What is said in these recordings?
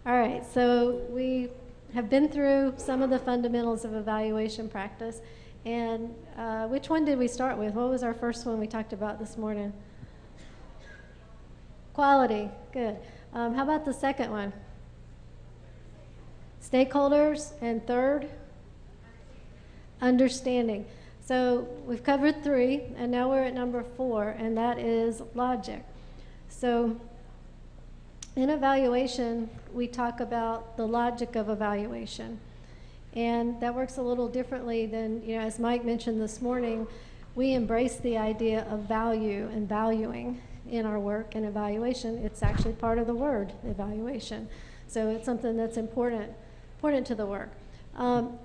All right, so we have been through some of the fundamentals of evaluation practice. And which one did we start with? What was our first one we talked about this morning? Quality, good. How about the second one? Stakeholders, and third? Understanding. So we've covered 3, and now we're at number 4, and that is logic. So in evaluation, we talk about the logic of evaluation. And that works a little differently than, as Mike mentioned this morning, we embrace the idea of value and valuing in our work and evaluation. It's actually part of the word, evaluation. So it's something that's important to the work.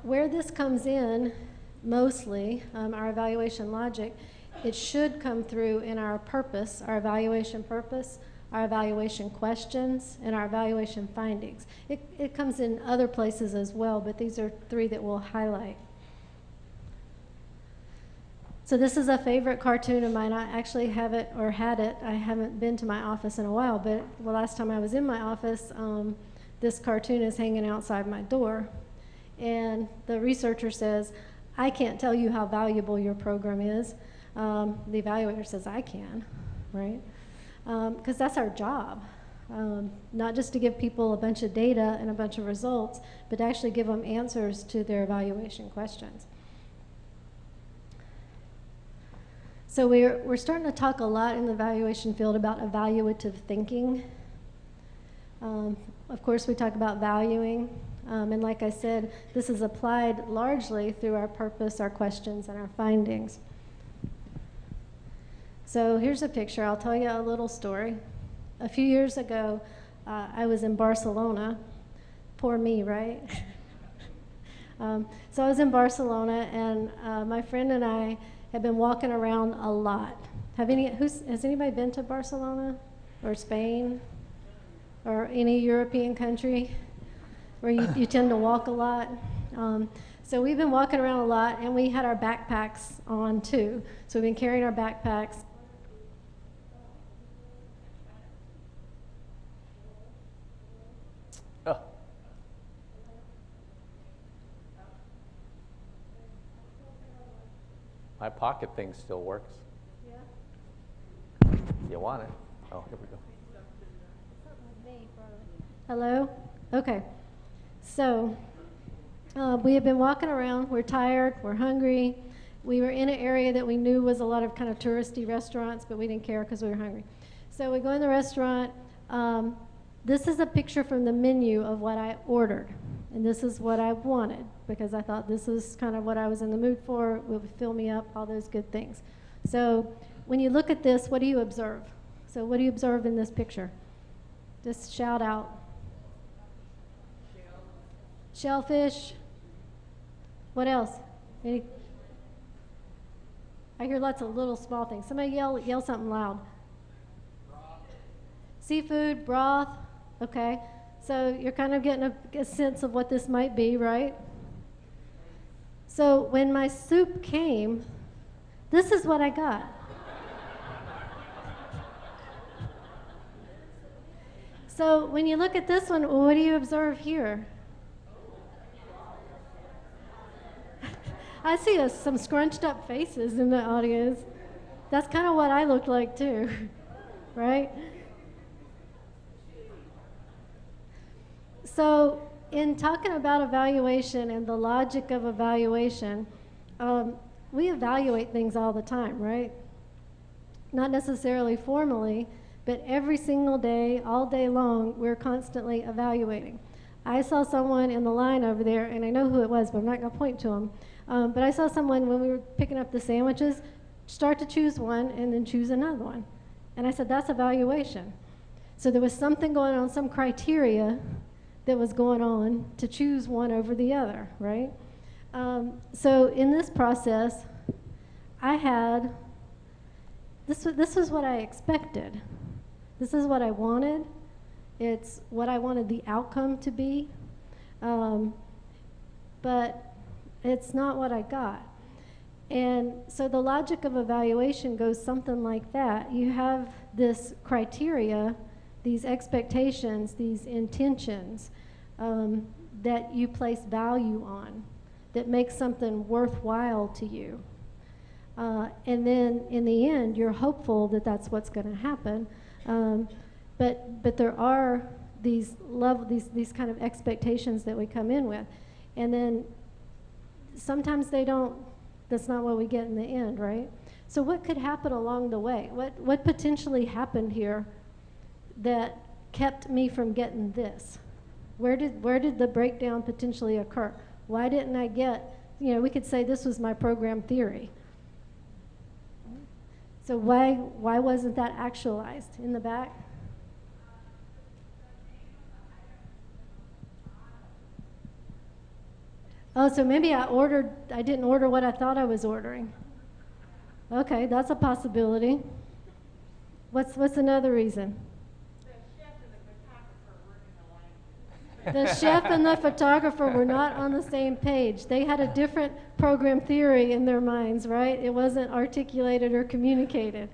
Where this comes in, mostly, our evaluation logic, it should come through in our purpose, our evaluation purpose, our evaluation questions, and our evaluation findings. It comes in other places as well, but these are 3 that we'll highlight. So this is a favorite cartoon of mine. I actually have it, or had it. I haven't been to my office in a while, but the last time I was in my office, this cartoon is hanging outside my door. And the researcher says, I can't tell you how valuable your program is. The evaluator says, I can, right? Because that's our job, not just to give people a bunch of data and a bunch of results, but to actually give them answers to their evaluation questions. So we're starting to talk a lot in the evaluation field about evaluative thinking. Of course, we talk about valuing, and like I said, this is applied largely through our purpose, our questions, and our findings. So here's a picture. I'll tell you a little story. A few years ago, I was in Barcelona. Poor me, right? So I was in Barcelona, and my friend and I had been walking around a lot. Has anybody been to Barcelona or Spain or any European country where you tend to walk a lot? So we've been walking around a lot, and we had our backpacks on too. So we've been carrying our backpacks. Oh. My pocket thing still works. Yeah. You want it? Oh, here we go. Hello? Okay. So we have been walking around. We're tired. We're hungry. We were in an area that we knew was a lot of kind of touristy restaurants, but we didn't care because we were hungry. So we go in the restaurant. This is a picture from the menu of what I ordered. And this is what I wanted, because I thought this is kind of what I was in the mood for. It would fill me up, all those good things. So when you look at this, what do you observe? So what do you observe in this picture? Just shout out. Shellfish. What else? I hear lots of little small things. Somebody yell something loud. Seafood, broth. Okay. So you're kind of getting a sense of what this might be, right? So when my soup came, this is what I got. So when you look at this one, what do you observe here? I see some scrunched up faces in the audience. That's kind of what I looked like too, right? So in talking about evaluation and the logic of evaluation, we evaluate things all the time, right? Not necessarily formally, but every single day, all day long, we're constantly evaluating. I saw someone in the line over there, and I know who it was, but I'm not going to point to him. But I saw someone, when we were picking up the sandwiches, start to choose one and then choose another one. And I said, that's evaluation. So there was something going on, some criteria that was going on to choose one over the other, right? So in this process, I had, this was what I expected. This is what I wanted. It's what I wanted the outcome to be. But it's not what I got. And so the logic of evaluation goes something like that. You have this criteria these expectations, these intentions that you place value on, that make something worthwhile to you. And then in the end, you're hopeful that that's what's going to happen. But there are these kind of expectations that we come in with. And then sometimes that's not what we get in the end, right? So what could happen along the way? What potentially happened here that kept me from getting this? Where did the breakdown potentially occur? Why didn't I get, we could say this was my program theory. So why wasn't that actualized? In the back? Oh, so maybe I didn't order what I thought I was ordering. Okay, that's a possibility. What's another reason? The chef and the photographer were not on the same page. They had a different program theory in their minds, right? It wasn't articulated or communicated.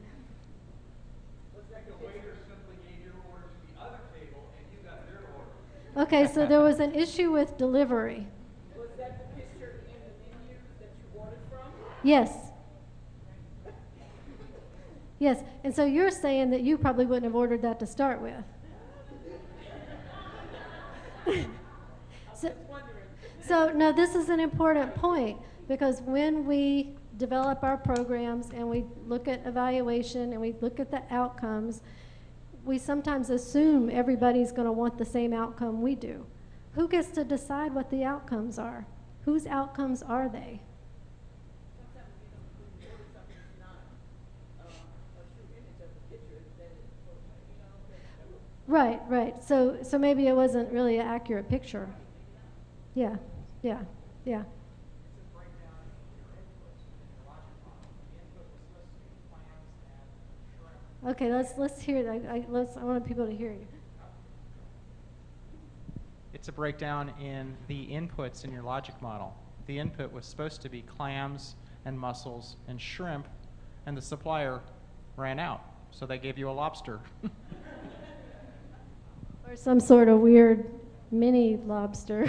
The waiter simply gave your order to the other table and you got their order. Okay, so there was an issue with delivery. Was that the picture in the menu that you ordered from? Yes. Yes, and so you're saying that you probably wouldn't have ordered that to start with. So no, this is an important point, because when we develop our programs and we look at evaluation and we look at the outcomes, we sometimes assume everybody's going to want the same outcome we do. Who gets to decide what the outcomes are? Whose outcomes are they? Right, right. So maybe it wasn't really an accurate picture. Yeah, yeah, yeah. It's a breakdown in your inputs in your logic model. The input was listed clams and shrimp. Okay, let's hear it. I want people to hear you. It's a breakdown in the inputs in your logic model. The input was supposed to be clams and mussels and shrimp, and the supplier ran out, so they gave you a lobster. Or some sort of weird mini lobster.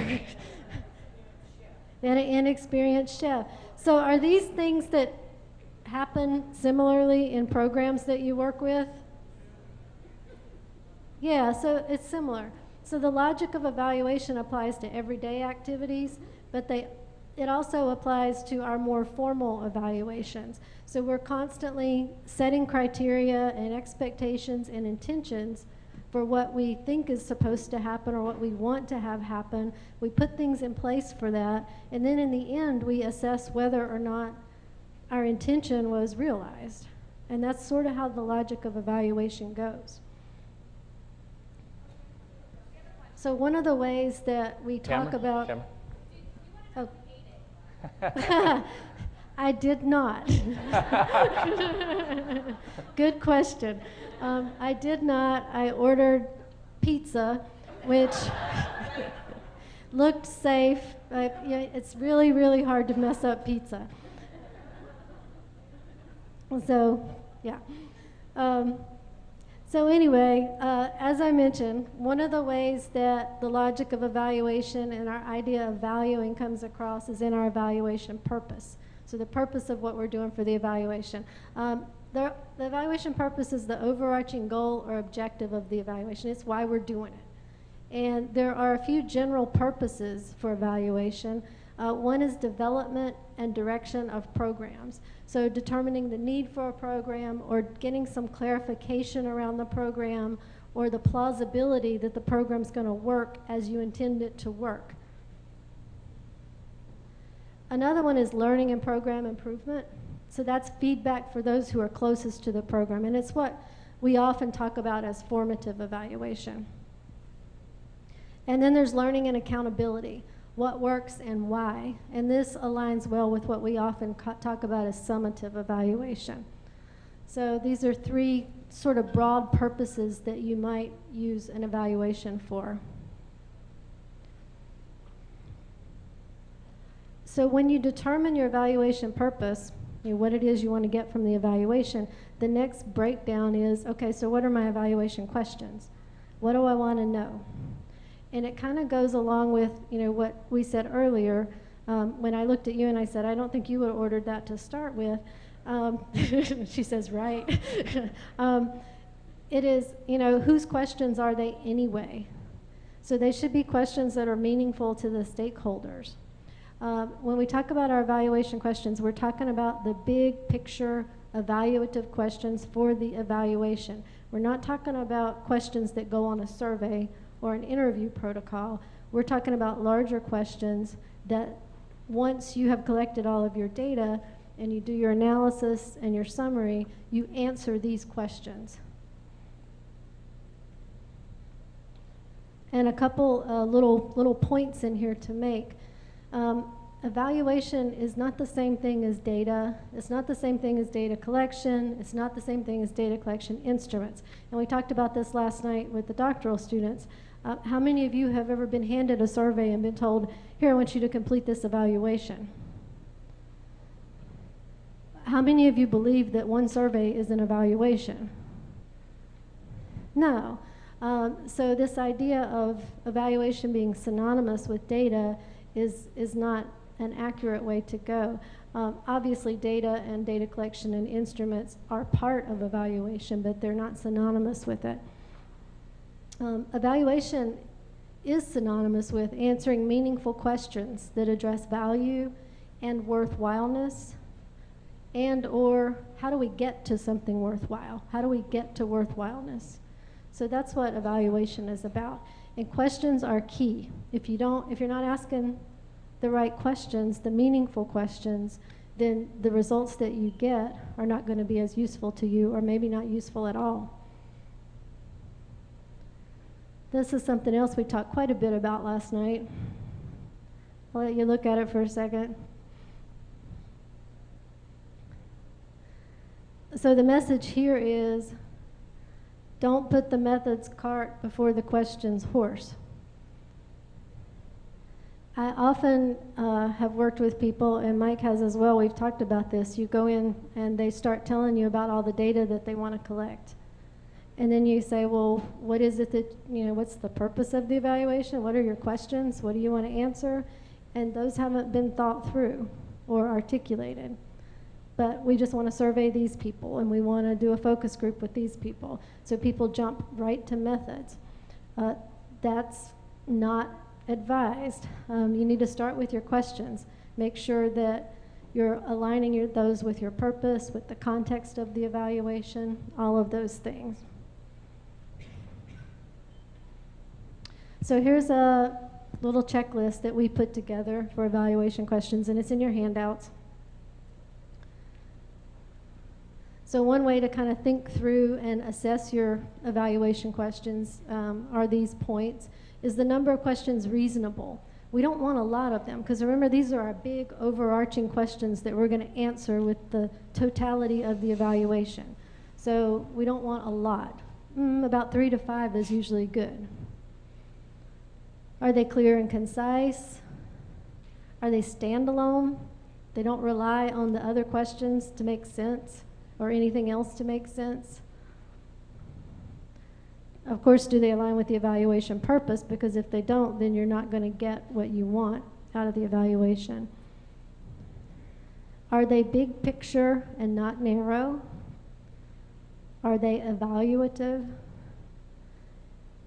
And an inexperienced chef. So are these things that happen similarly in programs that you work with? Yeah, so it's similar. So the logic of evaluation applies to everyday activities, but it also applies to our more formal evaluations. So we're constantly setting criteria and expectations and intentions for what we think is supposed to happen or what we want to have happen. We put things in place for that, and then in the end we assess whether or not our intention was realized. And that's sort of how the logic of evaluation goes. So one of the ways that we talk about... Oh. I did not. Good question. I did not. I ordered pizza, which looked safe. It's really, really hard to mess up pizza. So, yeah. So anyway, as I mentioned, one of the ways that the logic of evaluation and our idea of valuing comes across is in our evaluation purpose. So the purpose of what we're doing for the evaluation. The evaluation purpose is the overarching goal or objective of the evaluation. It's why we're doing it. And there are a few general purposes for evaluation. One is development and direction of programs. So determining the need for a program or getting some clarification around the program or the plausibility that the program's going to work as you intend it to work. Another one is learning and program improvement. So that's feedback for those who are closest to the program. And it's what we often talk about as formative evaluation. And then there's learning and accountability. What works and why. And this aligns well with what we often talk about as summative evaluation. So these are three sort of broad purposes that you might use an evaluation for. So when you determine your evaluation purpose, what it is you want to get from the evaluation, the next breakdown is, okay, so what are my evaluation questions? What do I want to know? And it kind of goes along with, what we said earlier. When I looked at you and I said, I don't think you would have ordered that to start with. She says, right. It is, whose questions are they anyway? So they should be questions that are meaningful to the stakeholders. When we talk about our evaluation questions, we're talking about the big picture evaluative questions for the evaluation. We're not talking about questions that go on a survey or an interview protocol. We're talking about larger questions that once you have collected all of your data and you do your analysis and your summary, you answer these questions. And a couple little points in here to make. Evaluation is not the same thing as data. It's not the same thing as data collection. It's not the same thing as data collection instruments. And we talked about this last night with the doctoral students. How many of you have ever been handed a survey and been told, here, I want you to complete this evaluation? How many of you believe that one survey is an evaluation? No. So this idea of evaluation being synonymous with data is not an accurate way to go. Obviously, data and data collection and instruments are part of evaluation, but they're not synonymous with it. Evaluation is synonymous with answering meaningful questions that address value and worthwhileness, and or how do we get to something worthwhile? How do we get to worthwhileness? So that's what evaluation is about. And questions are key. If you're not asking the right questions, the meaningful questions, then the results that you get are not going to be as useful to you, or maybe not useful at all. This is something else we talked quite a bit about last night. I'll let you look at it for a second. So the message here is, don't put the method's cart before the question's horse. I often have worked with people, and Mike has as well, we've talked about this. You go in and they start telling you about all the data that they want to collect. And then you say, well, what is it that, what's the purpose of the evaluation? What are your questions? What do you want to answer? And those haven't been thought through or articulated. But we just want to survey these people, and we want to do a focus group with these people. So people jump right to methods. That's not advised. You need to start with your questions. Make sure that you're aligning those with your purpose, with the context of the evaluation, all of those things. So here's a little checklist that we put together for evaluation questions, and it's in your handouts. So one way to kind of think through and assess your evaluation questions are these points. Is the number of questions reasonable? We don't want a lot of them, because remember, these are our big overarching questions that we're going to answer with the totality of the evaluation. So we don't want a lot. About 3 to 5 is usually good. Are they clear and concise? Are they standalone? They don't rely on the other questions to make sense or anything else to make sense? Of course, do they align with the evaluation purpose? Because if they don't, then you're not going to get what you want out of the evaluation. Are they big picture and not narrow? Are they evaluative?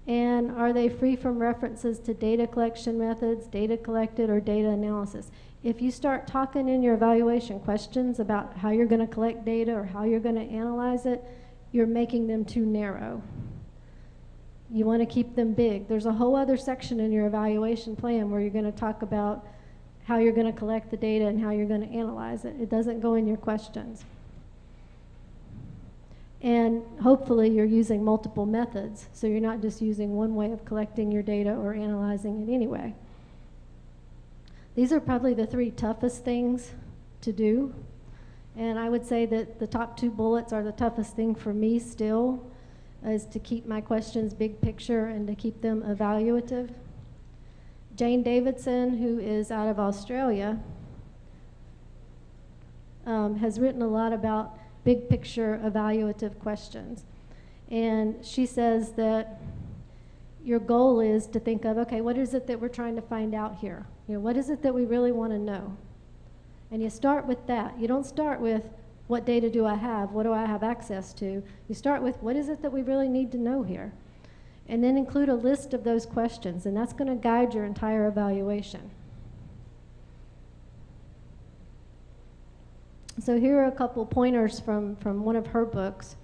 And are they free from references to data collection methods, data collected, or data analysis? If you start talking in your evaluation questions about how you're going to collect data or how you're going to analyze it, you're making them too narrow. You want to keep them big. There's a whole other section in your evaluation plan where you're going to talk about how you're going to collect the data and how you're going to analyze it. It doesn't go in your questions. And hopefully you're using multiple methods, so you're not just using one way of collecting your data or analyzing it anyway. These are probably the 3 toughest things to do. And I would say that the top 2 bullets are the toughest thing for me still, is to keep my questions big picture and to keep them evaluative. Jane Davidson, who is out of Australia, has written a lot about big picture evaluative questions. And she says that your goal is to think of, okay, what is it that we're trying to find out here? You know, what is it that we really want to know? And you start with that. You don't start with, what data do I have? What do I have access to? You start with, what is it that we really need to know here? And then include a list of those questions, and that's going to guide your entire evaluation. So here are a couple pointers from one of her books.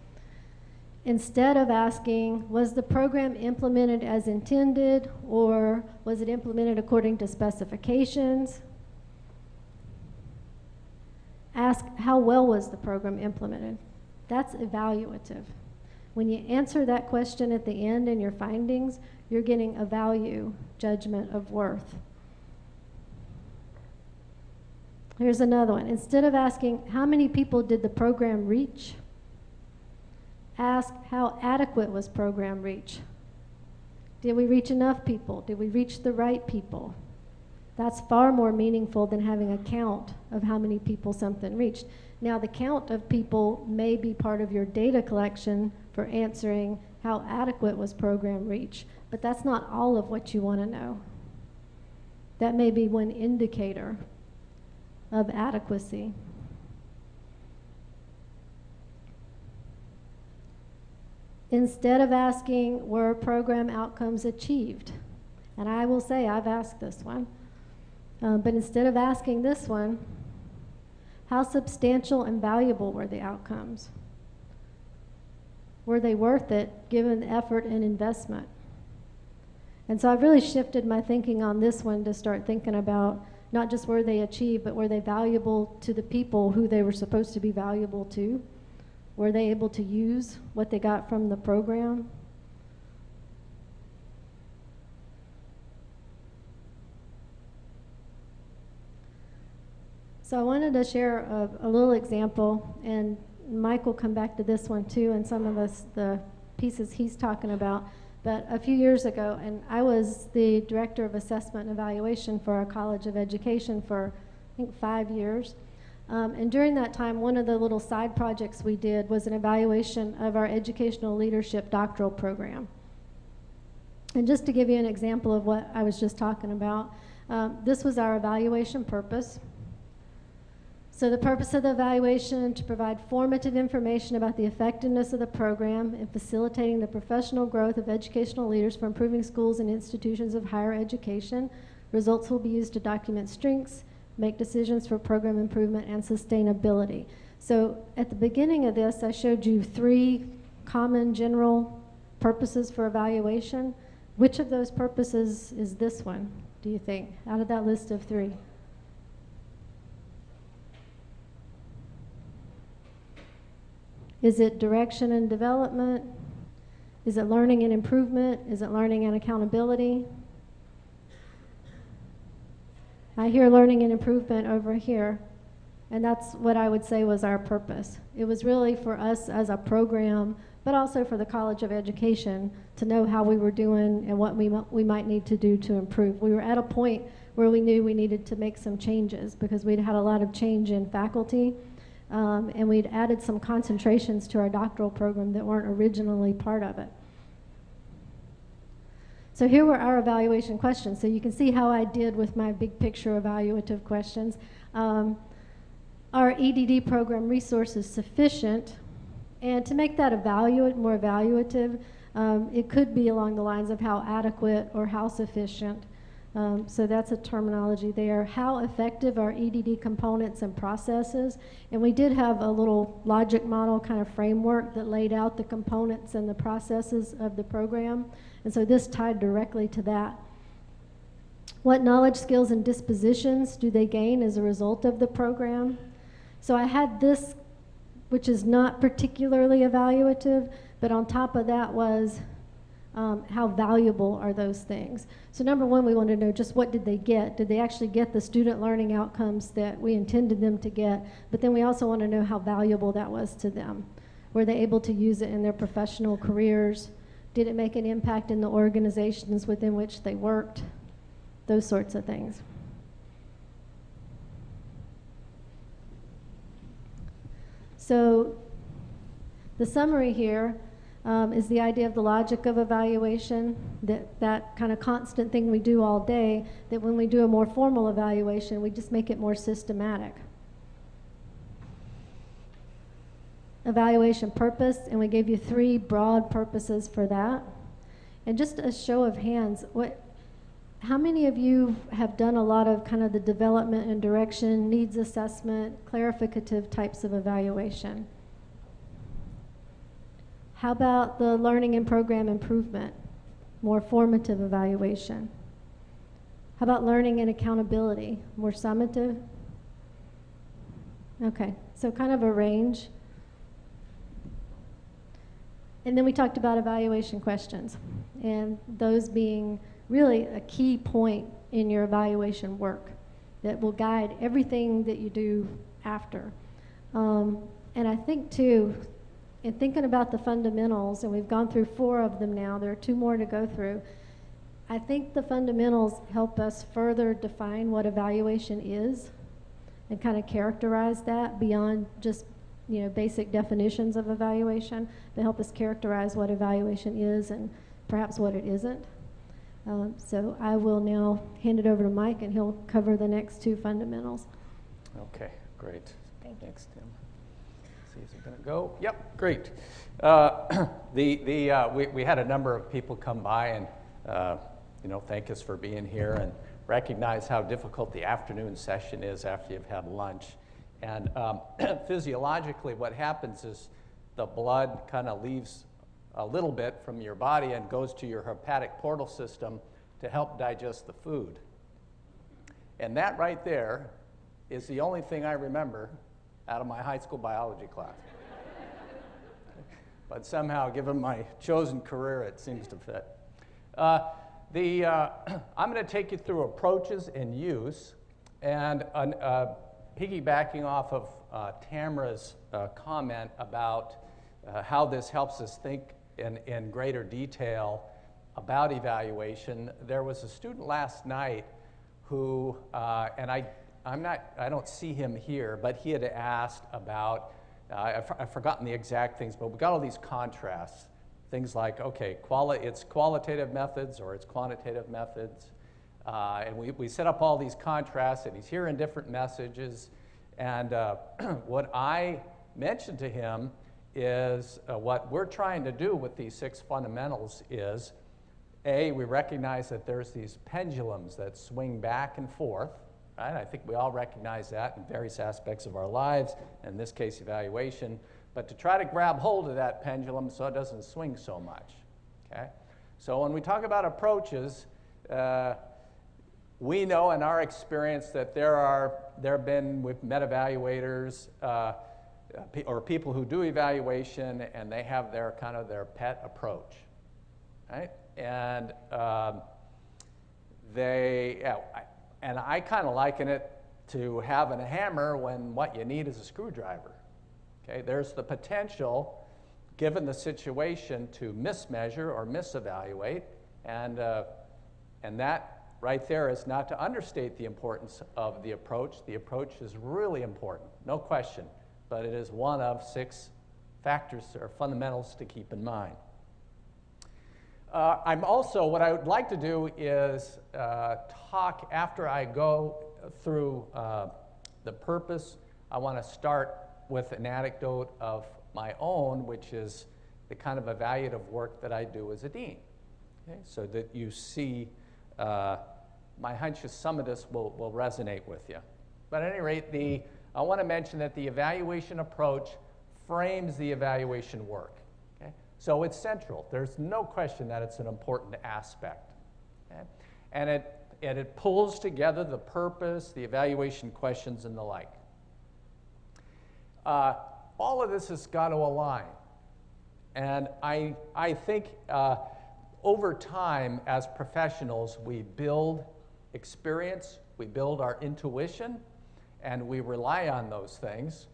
Instead of asking, was the program implemented as intended, or was it implemented according to specifications? Ask, how well was the program implemented? That's evaluative. When you answer that question at the end in your findings, you're getting a value judgment of worth. Here's another one. Instead of asking, how many people did the program reach? Ask, how adequate was program reach? Did we reach enough people? Did we reach the right people? That's far more meaningful than having a count of how many people something reached. Now, the count of people may be part of your data collection for answering how adequate was program reach, but that's not all of what you want to know. That may be one indicator of adequacy. Instead of asking, were program outcomes achieved? And I will say, I've asked this one. But instead of asking this one, how substantial and valuable were the outcomes? Were they worth it, given the effort and investment? And so I've really shifted my thinking on this one to start thinking about not just were they achieved, but were they valuable to the people who they were supposed to be valuable to? Were they able to use what they got from the program? So I wanted to share a little example, and Mike will come back to this one too, and some of the pieces he's talking about. But a few years ago, and I was the director of assessment and evaluation for our College of Education for, I think, 5 years. And during that time, one of the little side projects we did was an evaluation of our educational leadership doctoral program. And just to give you an example of what I was just talking about, this was our evaluation purpose. So the purpose of the evaluation to provide formative information about the effectiveness of the program in facilitating the professional growth of educational leaders for improving schools and institutions of higher education. Results will be used to document strengths, make decisions for program improvement and sustainability. So at the beginning of this, I showed you 3 common general purposes for evaluation. Which of those purposes is this one, do you think, out of that list of 3? Is it direction and development? Is it learning and improvement? Is it learning and accountability? I hear learning and improvement over here, and that's what I would say was our purpose. It was really for us as a program, but also for the College of Education to know how we were doing and what we might need to do to improve. We were at a point where we knew we needed to make some changes because we'd had a lot of change in faculty. And we'd added some concentrations to our doctoral program that weren't originally part of it. So here were our evaluation questions. So you can see how I did with my big picture evaluative questions. Are EDD program resources sufficient? And to make that more evaluative, it could be along the lines of how adequate or how sufficient. So that's a terminology there. How effective are EDD components and processes? And we did have a little logic model kind of framework that laid out the components and the processes of the program. And so this tied directly to that. What knowledge, skills, and dispositions do they gain as a result of the program? So I had this, which is not particularly evaluative, but on top of that was how valuable are those things? So number one, we wanted to know just what did they get? Did they actually get the student learning outcomes that we intended them to get? But then we also want to know how valuable that was to them. Were they able to use it in their professional careers? Did it make an impact in the organizations within which they worked? Those sorts of things. So the summary here, is the idea of the logic of evaluation, that kind of constant thing we do all day, that when we do a more formal evaluation, we just make it more systematic. Evaluation purpose, and we gave you 3 broad purposes for that. And just a show of hands, how many of you have done a lot of kind of the development and direction, needs assessment, clarificative types of evaluation? How about the learning and program improvement, more formative evaluation? How about learning and accountability, more summative? Okay, so kind of a range. And then we talked about evaluation questions, and those being really a key point in your evaluation work that will guide everything that you do after. And I think too, in thinking about the fundamentals, and we've gone through 4 of them now, there are 2 more to go through, I think the fundamentals help us further define what evaluation is and kind of characterize that beyond just basic definitions of evaluation. They help us characterize what evaluation is and perhaps what it isn't. So I will now hand it over to Mike, and he'll cover the next 2 fundamentals. Okay, great. Thank you. Thanks, Tim. See, is it going to go? Yep, great. We had a number of people come by and thank us for being here and recognize how difficult the afternoon session is after you've had lunch. And physiologically, what happens is the blood kind of leaves a little bit from your body and goes to your hepatic portal system to help digest the food. And that right there is the only thing I remember out of my high school biology class. But somehow, given my chosen career, it seems to fit. I'm going to take you through approaches and use, and piggybacking off of Tamara's comment about how this helps us think in greater detail about evaluation. There was a student last night who, and I don't see him here, but he had asked about, I've forgotten the exact things, but we got all these contrasts. Things like, okay, it's qualitative methods or it's quantitative methods. And we set up all these contrasts, and he's hearing different messages. And what I mentioned to him is what we're trying to do with these 6 fundamentals is, A, we recognize that there's these pendulums that swing back and forth, right? I think we all recognize that in various aspects of our lives, in this case, evaluation, but to try to grab hold of that pendulum so it doesn't swing so much, okay? So when we talk about approaches, we know in our experience that there have been with meta-evaluators or people who do evaluation, and they have their pet approach, right? And I kind of liken it to having a hammer when what you need is a screwdriver. Okay, there's the potential, given the situation, to mismeasure or misevaluate, and that right there is not to understate the importance of the approach. The approach is really important, no question, but it is one of 6 factors or fundamentals to keep in mind. What I would like to do is talk after I go through the purpose. I want to start with an anecdote of my own, which is the kind of evaluative work that I do as a dean. Okay? So that you see, my hunch is some of this will resonate with you. But at any rate, I want to mention that the evaluation approach frames the evaluation work. Okay? So it's central. There's no question that it's an important aspect. Okay? And it pulls together the purpose, the evaluation questions, and the like. All of this has got to align. And I think over time, as professionals, we build experience, we build our intuition, and we rely on those things.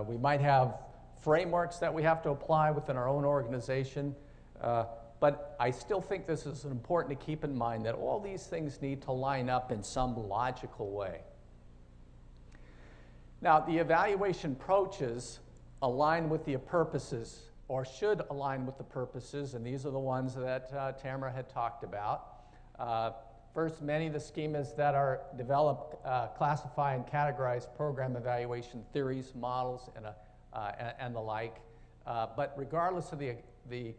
We might have frameworks that we have to apply within our own organization, but I still think this is important to keep in mind that all these things need to line up in some logical way. Now, the evaluation approaches align with the purposes or should align with the purposes, and these are the ones that Tamara had talked about. First, many of the schemas that are developed classify and categorize program evaluation theories, models, and the like. But regardless of the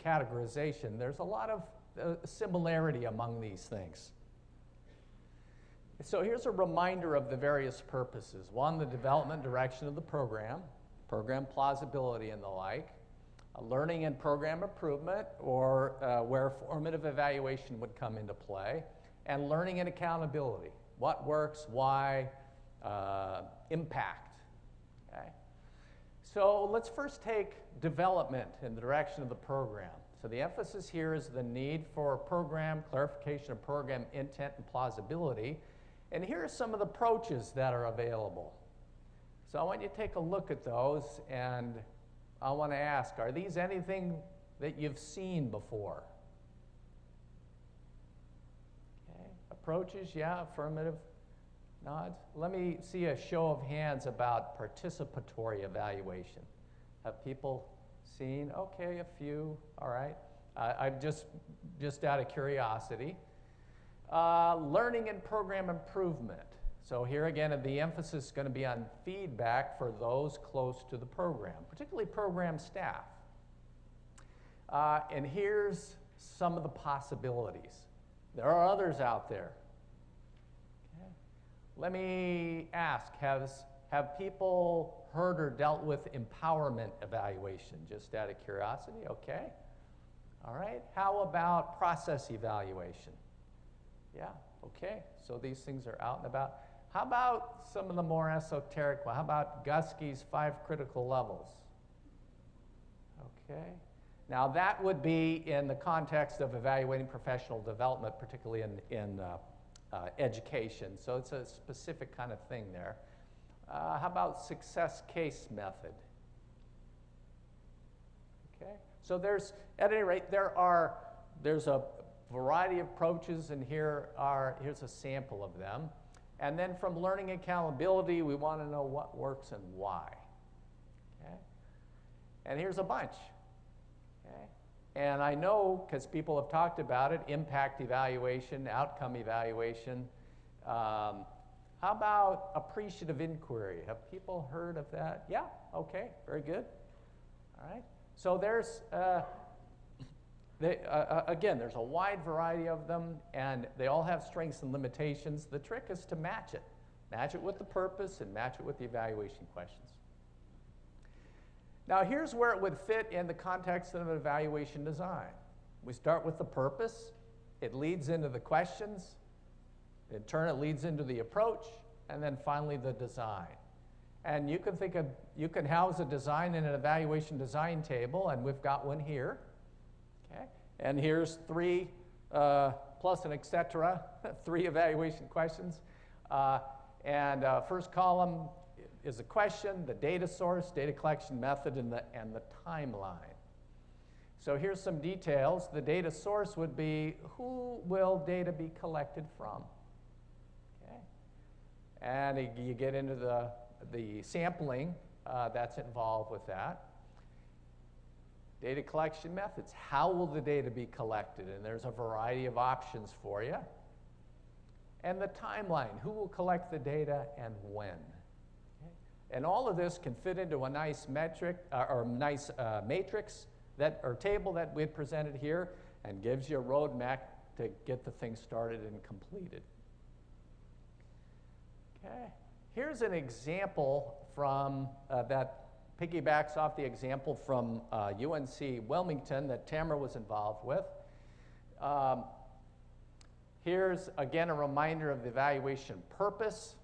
categorization, there's a lot of similarity among these things. So here's a reminder of the various purposes. One, the development direction of the program plausibility and the like. Learning and program improvement, or where formative evaluation would come into play. And learning and accountability. What works, why, impact. Okay? So let's first take development in the direction of the program. So the emphasis here is the need for program clarification of program intent and plausibility. And here are some of the approaches that are available. So I want you to take a look at those, and I want to ask, are these anything that you've seen before? Okay. Approaches, yeah, affirmative nods. Let me see a show of hands about participatory evaluation. Have people seen? Okay, a few, all right. I'm just out of curiosity. Learning and program improvement. So here again, the emphasis is going to be on feedback for those close to the program, particularly program staff. And here's some of the possibilities. There are others out there. Okay. Let me ask, have people heard or dealt with empowerment evaluation? Just out of curiosity, okay. All right, how about process evaluation? Yeah, okay, so these things are out and about. How about some of the more esoteric one? How about Guskey's 5 critical levels? Okay. Now that would be in the context of evaluating professional development, particularly in education. So it's a specific kind of thing there. How about success case method? Okay. So at any rate, there's a variety of approaches, and here's a sample of them. And then from learning accountability, we want to know what works and why. Okay? And here's a bunch. Okay? And I know, because people have talked about it, impact evaluation, outcome evaluation. How about appreciative inquiry? Have people heard of that? Yeah, okay, very good. All right. So there's, again, there's a wide variety of them, and they all have strengths and limitations. The trick is to match it. Match it with the purpose and match it with the evaluation questions. Now here's where it would fit in the context of an evaluation design. We start with the purpose. It leads into the questions. In turn, it leads into the approach, and then finally the design. And you can house a design in an evaluation design table, and we've got one here. Okay. And here's 3 plus an et cetera, 3 evaluation questions. First column is a question, the data source, data collection method, and the timeline. So here's some details. The data source would be, who will data be collected from? Okay. And you get into the sampling that's involved with that. Data collection methods. How will the data be collected? And there's a variety of options for you. And the timeline. Who will collect the data and when? Okay. And all of this can fit into a nice metric or nice matrix or table that we had presented here, and gives you a roadmap to get the thing started and completed. Okay. Here's an example from that piggybacks off the example from UNC Wilmington that Tamara was involved with. Here's, again, a reminder of the evaluation purpose.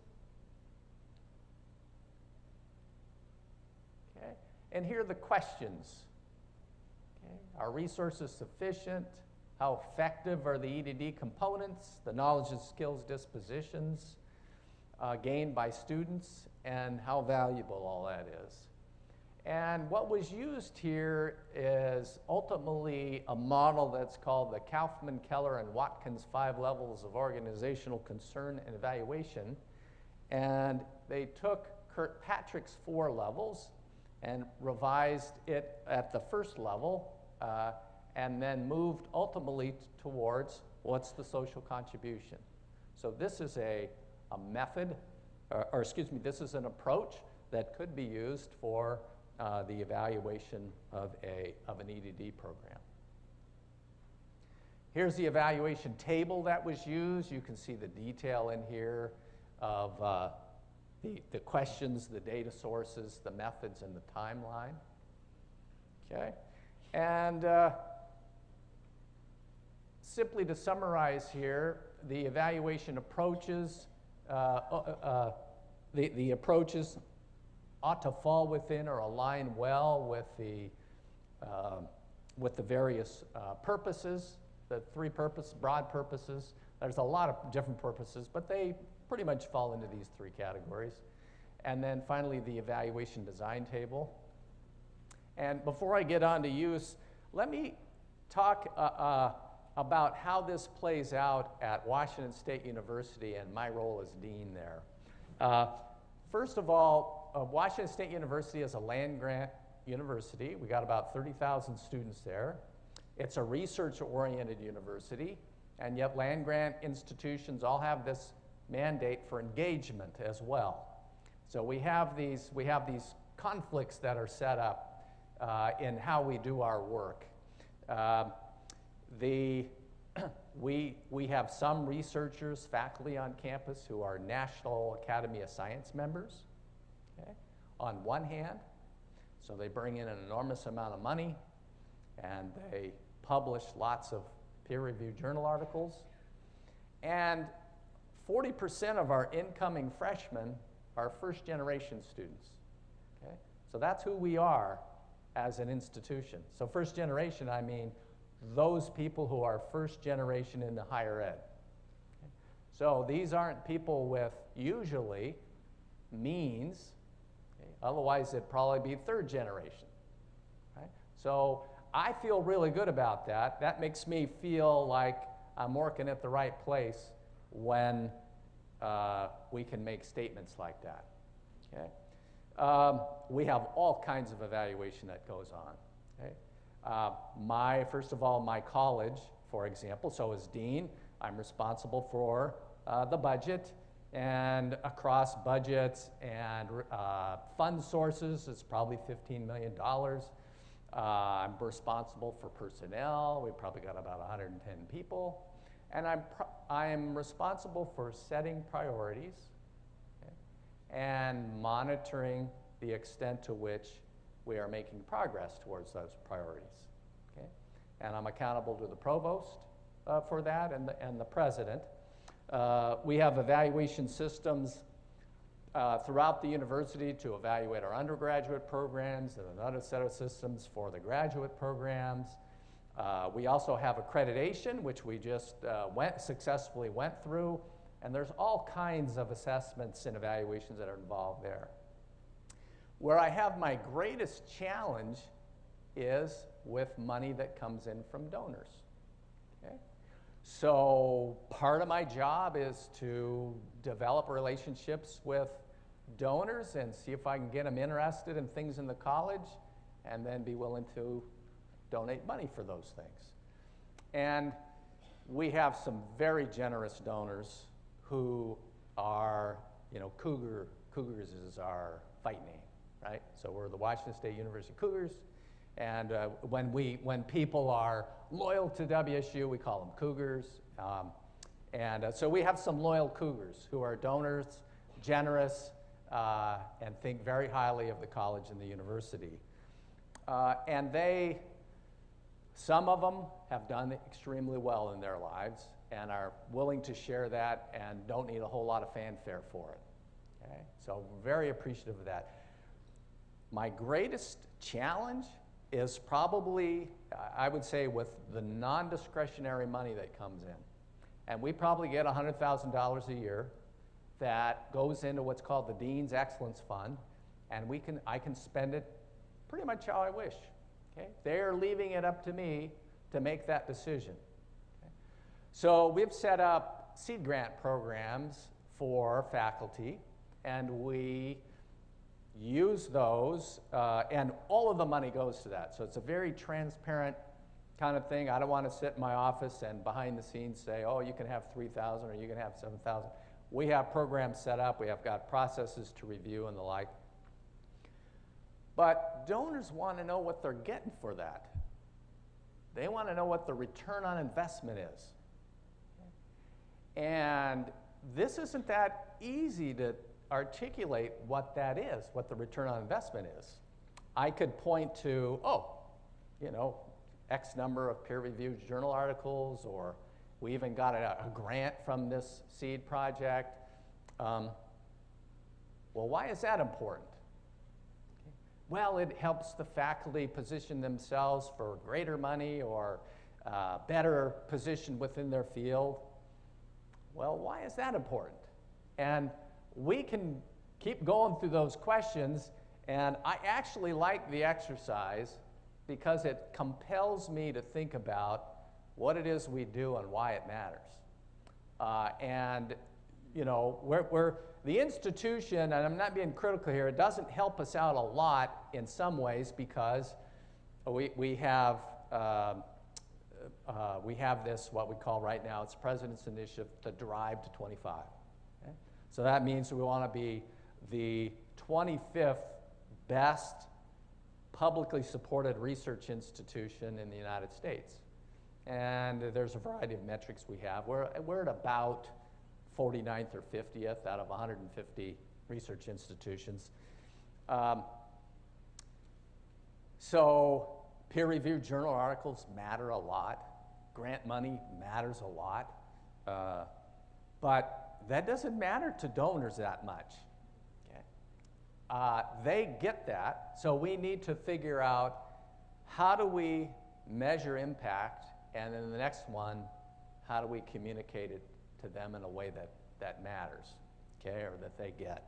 Okay. And here are the questions. Okay. Are resources sufficient? How effective are the EDD components, the knowledge and skills dispositions gained by students, and how valuable all that is? And what was used here is ultimately a model that's called the Kaufman, Keller, and Watkins 5 levels of organizational concern and evaluation. And they took Kirkpatrick's 4 levels and revised it at the first level, and then moved ultimately towards what's the social contribution. So this is a method, or excuse me, this is an approach that could be used for the evaluation of an EDD program. Here's the evaluation table that was used. You can see the detail in here of the questions, the data sources, the methods, and the timeline. Okay? And simply to summarize here, the evaluation approaches, the approaches ought to fall within or align well with the various purposes, the three broad purposes. There's a lot of different purposes, but they pretty much fall into these three categories. And then finally, the evaluation design table. And before I get on to use, let me talk about how this plays out at Washington State University and my role as dean there. First of all, Washington State University is a land-grant university. We got about 30,000 students there. It's a research-oriented university, and yet land-grant institutions all have this mandate for engagement as well. So we have these conflicts that are set up in how we do our work. We have some researchers, faculty on campus who are National Academy of Science members, okay, on one hand. So they bring in an enormous amount of money, and they publish lots of peer-reviewed journal articles. And 40% of our incoming freshmen are first-generation students. Okay? So that's who we are as an institution. So first generation, I mean those people who are first generation into higher ed. Okay? So these aren't people with usually means, okay? Otherwise it'd probably be third generation. Right? So I feel really good about that. That makes me feel like I'm working at the right place when we can make statements like that. Okay? We have all kinds of evaluation that goes on. Okay? First of all, my college, for example, so as dean, I'm responsible for the budget, and across budgets and fund sources, it's probably $15 million. I'm responsible for personnel. We've probably got about 110 people. And I'm responsible for setting priorities, okay, and monitoring the extent to which we are making progress towards those priorities. Okay? And I'm accountable to the provost for that and the president. We have evaluation systems throughout the university to evaluate our undergraduate programs, and another set of systems for the graduate programs. We also have accreditation, which we just successfully went through, and there's all kinds of assessments and evaluations that are involved there. Where I have my greatest challenge is with money that comes in from donors. Okay? So part of my job is to develop relationships with donors and see if I can get them interested in things in the college, and then be willing to donate money for those things. And we have some very generous donors who are, Cougars is our fight name, right? So we're the Washington State University Cougars, and when people are loyal to WSU, we call them Cougars. So we have some loyal Cougars who are donors, generous, and think very highly of the college and the university. And some of them have done extremely well in their lives and are willing to share that and don't need a whole lot of fanfare for it. Okay? So we're very appreciative of that. My greatest challenge is probably, I would say, with the non-discretionary money that comes in. And we probably get $100,000 a year that goes into what's called the Dean's Excellence Fund, and I can spend it pretty much how I wish. Okay? They're leaving it up to me to make that decision. Okay? So we've set up seed grant programs for faculty, and we use those, and all of the money goes to that. So it's a very transparent kind of thing. I don't want to sit in my office and behind the scenes say, oh, you can have 3,000 or you can have 7,000. We have programs set up. We have got processes to review and the like. But donors want to know what they're getting for that. They want to know what the return on investment is. And this isn't that easy to articulate what that is, what the return on investment is. I could point to, X number of peer-reviewed journal articles, or we even got a grant from this seed project. Well, why is that important? Well, it helps the faculty position themselves for greater money or better position within their field. Well, why is that important? And we can keep going through those questions, and I actually like the exercise because it compels me to think about what it is we do and why it matters. We're the institution, and I'm not being critical here, it doesn't help us out a lot in some ways because we have this, what we call right now, it's President's Initiative, the Drive to 25. Okay? So that means we want to be the 25th best publicly supported research institution in the United States. And there's a variety of metrics we have. We're at about 49th or 50th out of 150 research institutions. So peer-reviewed journal articles matter a lot. Grant money matters a lot. But that doesn't matter to donors that much. Okay? They get that, so we need to figure out how do we measure impact, and then the next one, how do we communicate it to them in a way that matters, okay, or that they get.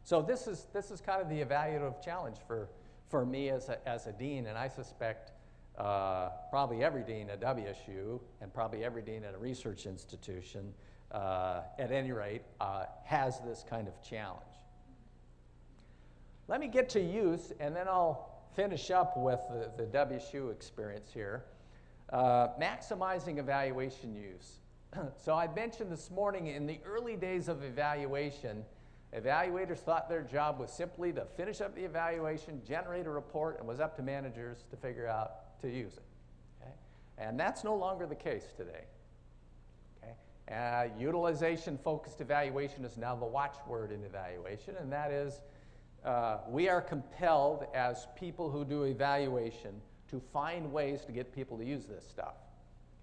So this is kind of the evaluative challenge for me as a dean, and I suspect probably every dean at WSU and probably every dean at a research institution, at any rate, has this kind of challenge. Let me get to use, and then I'll finish up with the WSU experience here. Maximizing evaluation use. So I mentioned this morning, in the early days of evaluation, evaluators thought their job was simply to finish up the evaluation, generate a report, and was up to managers to figure out to use it. Okay? And that's no longer the case today. Okay? Utilization-focused evaluation is now the watchword in evaluation, and that is we are compelled as people who do evaluation to find ways to get people to use this stuff.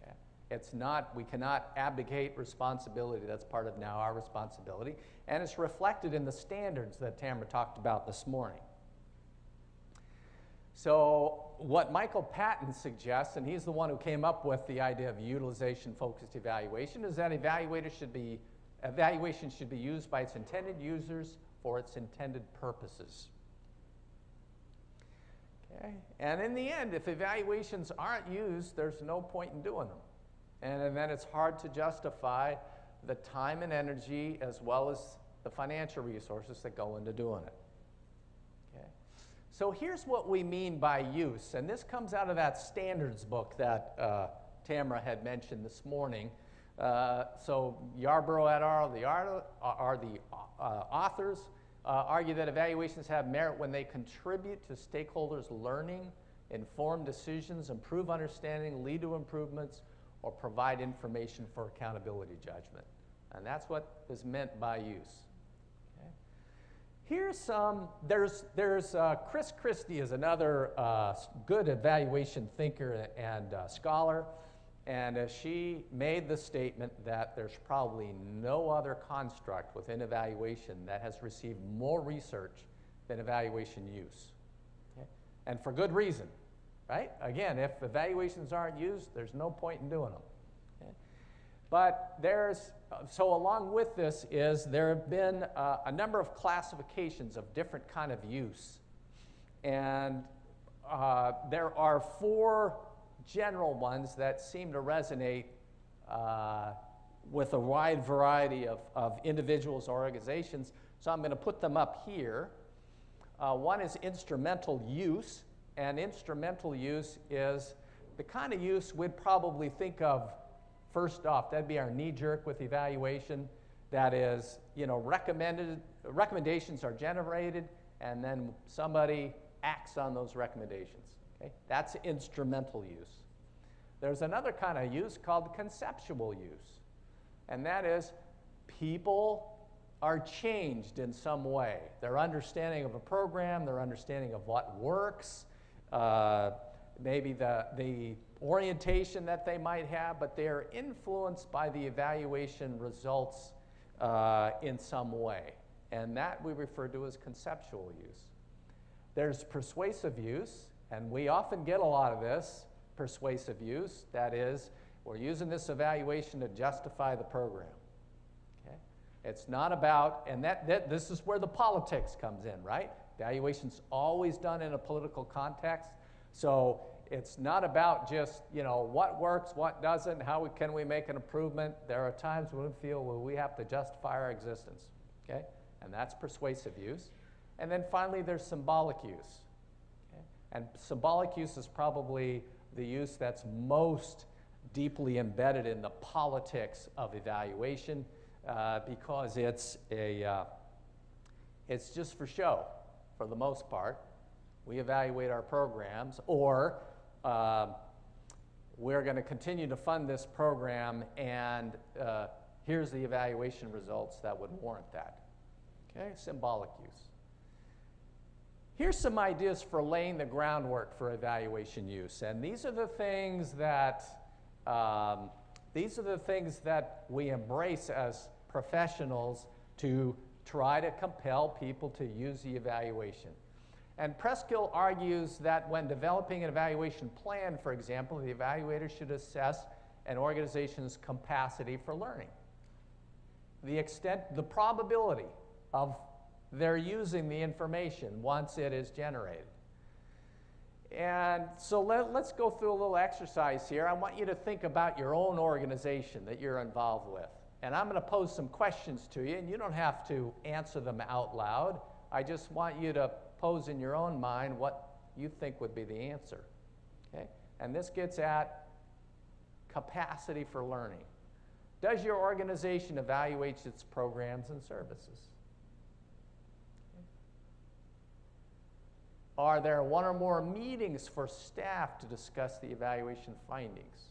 Okay? It's not, we cannot abdicate responsibility. That's part of now our responsibility. And it's reflected in the standards that Tamara talked about this morning. So what Michael Patton suggests, and he's the one who came up with the idea of utilization-focused evaluation, is that evaluation should be used by its intended users for its intended purposes. Okay? And in the end, if evaluations aren't used, there's no point in doing them. And then it's hard to justify the time and energy as well as the financial resources that go into doing it. Okay? So here's what we mean by use, and this comes out of that standards book that Tamara had mentioned this morning. So Yarborough et al. Are the authors, argue that evaluations have merit when they contribute to stakeholders' learning, inform decisions, improve understanding, lead to improvements, or provide information for accountability judgment. And that's what is meant by use. Okay? Here's some, there's Chris Christie is another good evaluation thinker and scholar. And she made the statement that there's probably no other construct within evaluation that has received more research than evaluation use. Okay? And for good reason, right? Again, if evaluations aren't used, there's no point in doing them. Okay? But so along with this there have been a number of classifications of different kind of use. And there are 4 general ones that seem to resonate with a wide variety of individuals or organizations. So I'm going to put them up here. One is instrumental use, and instrumental use is the kind of use we'd probably think of first off. That'd be our knee-jerk with evaluation. That is, recommendations are generated, and then somebody acts on those recommendations. Okay? That's instrumental use. There's another kind of use called conceptual use, and that is people are changed in some way. Their understanding of a program, their understanding of what works, maybe the orientation that they might have, but they are influenced by the evaluation results in some way. And that we refer to as conceptual use. There's persuasive use, and we often get a lot of this persuasive use. That is, we're using this evaluation to justify the program. Okay? It's not about, and this is where the politics comes in, right? Evaluation's always done in a political context. So it's not about just, what works, what doesn't, how can we make an improvement. There are times when we feel, well, we have to justify our existence, okay? And that's persuasive use. And then finally, there's symbolic use. Okay? And symbolic use is probably the use that's most deeply embedded in the politics of evaluation because it's just for show, for the most part. We evaluate our programs, or we're going to continue to fund this program, and here's the evaluation results that would warrant that. Okay, symbolic use. Here's some ideas for laying the groundwork for evaluation use, and these are the things that we embrace as professionals to try to compel people to use the evaluation. And Preskill argues that when developing an evaluation plan, for example, the evaluator should assess an organization's capacity for learning, the extent, the probability of their using the information once it is generated. And so let's go through a little exercise here. I want you to think about your own organization that you're involved with. And I'm going to pose some questions to you, and you don't have to answer them out loud. I just want you to pose in your own mind what you think would be the answer. Okay? And this gets at capacity for learning. Does your organization evaluate its programs and services? Are there one or more meetings for staff to discuss the evaluation findings?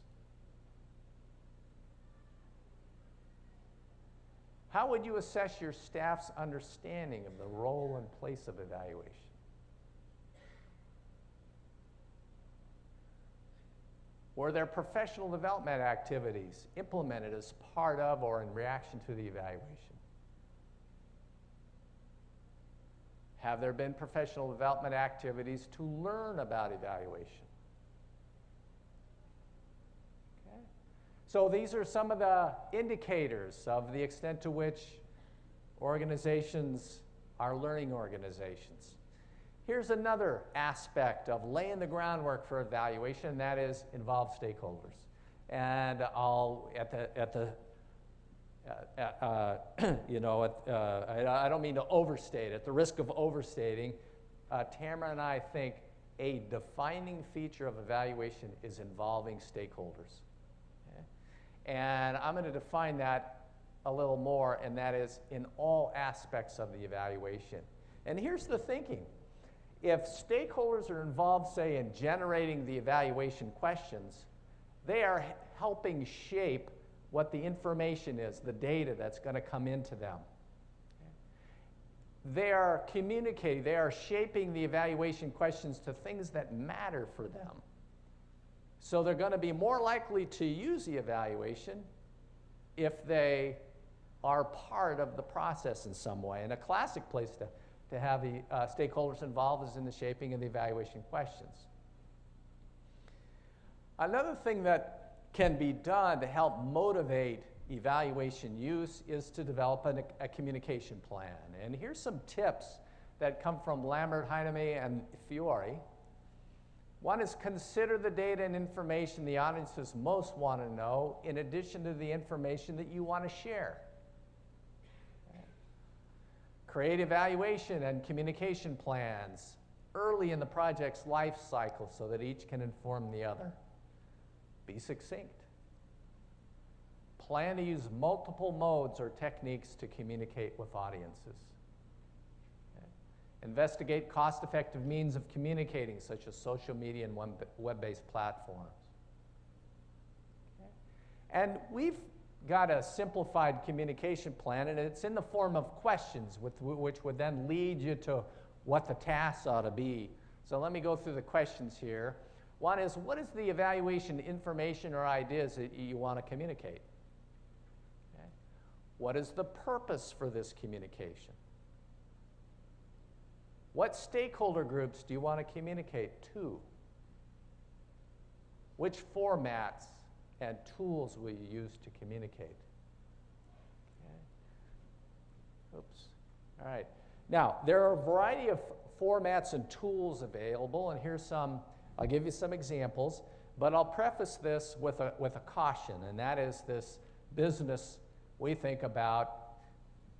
How would you assess your staff's understanding of the role and place of evaluation? Were there professional development activities implemented as part of or in reaction to the evaluation? Have there been professional development activities to learn about evaluation? Okay. So these are some of the indicators of the extent to which organizations are learning organizations. Here's another aspect of laying the groundwork for evaluation, and that is involve stakeholders. And I'll, I don't mean to overstate, at the risk of overstating, Tamara and I think a defining feature of evaluation is involving stakeholders. Okay? And I'm going to define that a little more, and that is in all aspects of the evaluation. And here's the thinking. If stakeholders are involved, say, in generating the evaluation questions, they are helping shape what the information is, the data that's going to come into them. They are communicating, they are shaping the evaluation questions to things that matter for them. So they're going to be more likely to use the evaluation if they are part of the process in some way. And a classic place to have the stakeholders involved is in the shaping of the evaluation questions. Another thing that can be done to help motivate evaluation use is to develop a communication plan. And here's some tips that come from Lambert, Heinemay, and Fiore. One is consider the data and information the audiences most want to know in addition to the information that you want to share. Create evaluation and communication plans early in the project's life cycle so that each can inform the other. Be succinct. Plan to use multiple modes or techniques to communicate with audiences. Okay. Investigate cost-effective means of communicating, such as social media and web-based platforms. Okay. And we've got a simplified communication plan, and it's in the form of questions, which would then lead you to what the tasks ought to be. So let me go through the questions here. One is, what is the evaluation information or ideas that you want to communicate? Okay. What is the purpose for this communication? What stakeholder groups do you want to communicate to? Which formats and tools will you use to communicate? Okay. Oops. All right. Now, there are a variety of formats and tools available, and here's some. I'll give you some examples, but I'll preface this with a caution, and that is this business we think about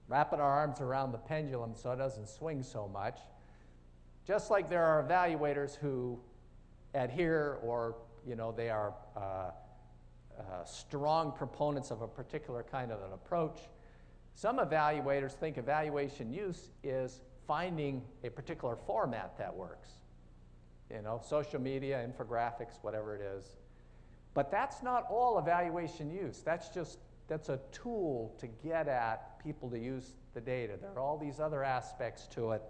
wrapping our arms around the pendulum so it doesn't swing so much. Just like there are evaluators who adhere or, they are strong proponents of a particular kind of an approach, some evaluators think evaluation use is finding a particular format that works. Social media, infographics, whatever it is. But that's not all evaluation use. That's a tool to get at people to use the data. There are all these other aspects to it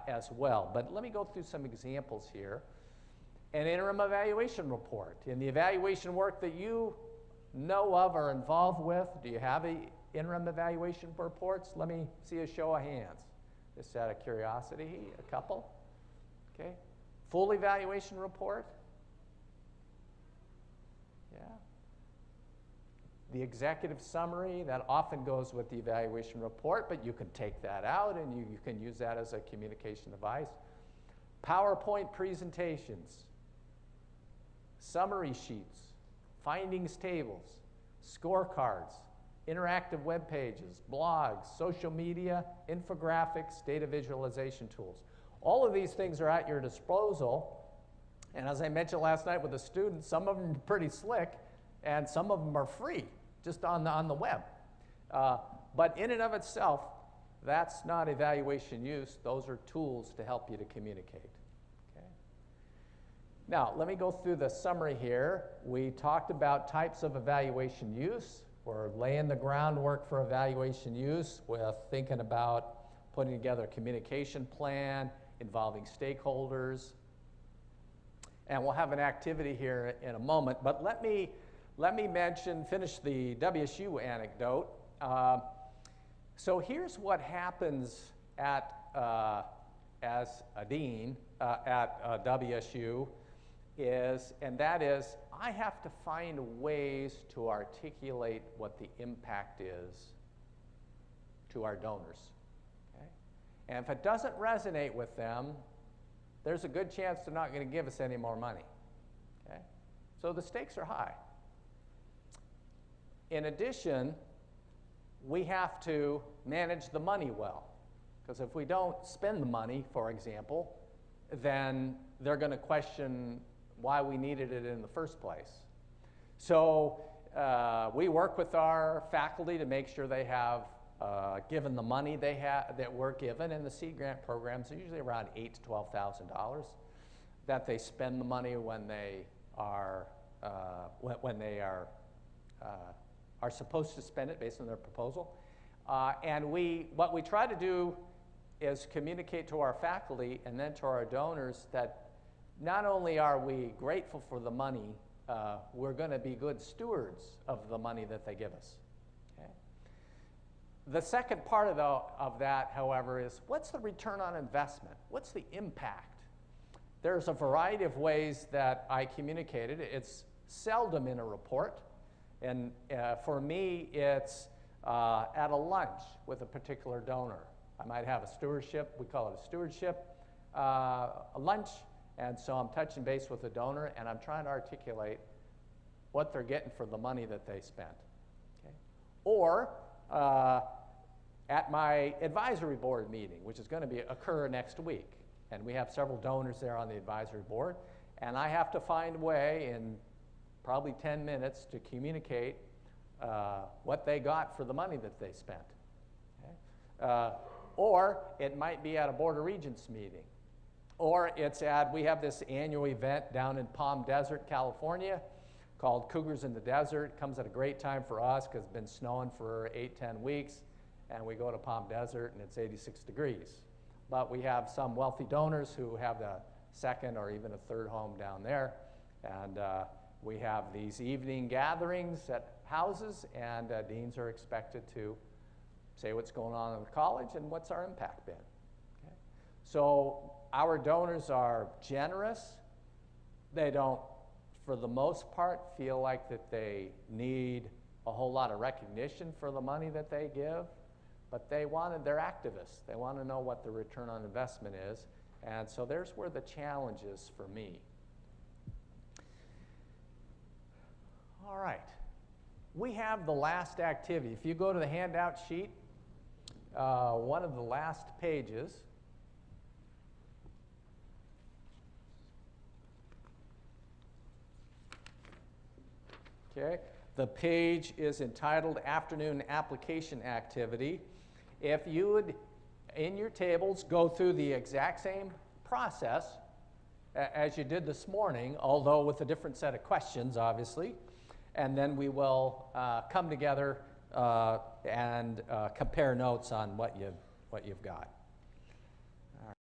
as well. But let me go through some examples here. An interim evaluation report. In the evaluation work that you know of or involved with, do you have interim evaluation reports? Let me see a show of hands. Just out of curiosity, a couple. Okay. Full evaluation report? Yeah. The executive summary, that often goes with the evaluation report, but you can take that out and you can use that as a communication device. PowerPoint presentations, summary sheets, findings tables, scorecards, interactive web pages, blogs, social media, infographics, data visualization tools. All of these things are at your disposal, and as I mentioned last night with the students, some of them are pretty slick, and some of them are free, just on the web. But in and of itself, that's not evaluation use. Those are tools to help you to communicate. Okay. Now, let me go through the summary here. We talked about types of evaluation use. We're laying the groundwork for evaluation use with thinking about putting together a communication plan, involving stakeholders. And we'll have an activity here in a moment, but let me finish the WSU anecdote. So here's what happens as a dean at WSU and that is, I have to find ways to articulate what the impact is to our donors. Okay? And if it doesn't resonate with them, there's a good chance they're not going to give us any more money. Okay? So the stakes are high. In addition, we have to manage the money well. Because if we don't spend the money, for example, then they're going to question why we needed it in the first place. So we work with our faculty to make sure they have given the money that we're given, and the seed grant programs are usually around $8,000 to $12,000. That they spend the money when they are supposed to spend it based on their proposal. And what we try to do is communicate to our faculty and then to our donors that not only are we grateful for the money, we're going to be good stewards of the money that they give us. Okay? The second part of that, however, is what's the return on investment? What's the impact? There's a variety of ways that I communicate it. It's seldom in a report. And for me, it's at a lunch with a particular donor. I might have a stewardship, we call it a stewardship, a lunch, and so I'm touching base with the donor, and I'm trying to articulate what they're getting for the money that they spent. Okay? Or at my advisory board meeting, which is going to occur next week. And we have several donors there on the advisory board. And I have to find a way in probably 10 minutes to communicate what they got for the money that they spent. Okay? Or it might be at a Board of Regents meeting. Or it's we have this annual event down in Palm Desert, California, called Cougars in the Desert. It comes at a great time for us because it's been snowing for 8-10 weeks, and we go to Palm Desert and it's 86 degrees. But we have some wealthy donors who have the second or even a third home down there, and we have these evening gatherings at houses, and deans are expected to say what's going on in the college and what's our impact been. Okay? So our donors are generous. They don't, for the most part, feel like that they need a whole lot of recognition for the money that they give, but they're activists. They want to know what the return on investment is, and so there's where the challenge is for me. All right, we have the last activity. If you go to the handout sheet, one of the last pages, okay, the page is entitled Afternoon Application Activity. If you would, in your tables, go through the exact same process as you did this morning, although with a different set of questions, obviously, and then we will come together and compare notes on what you've got.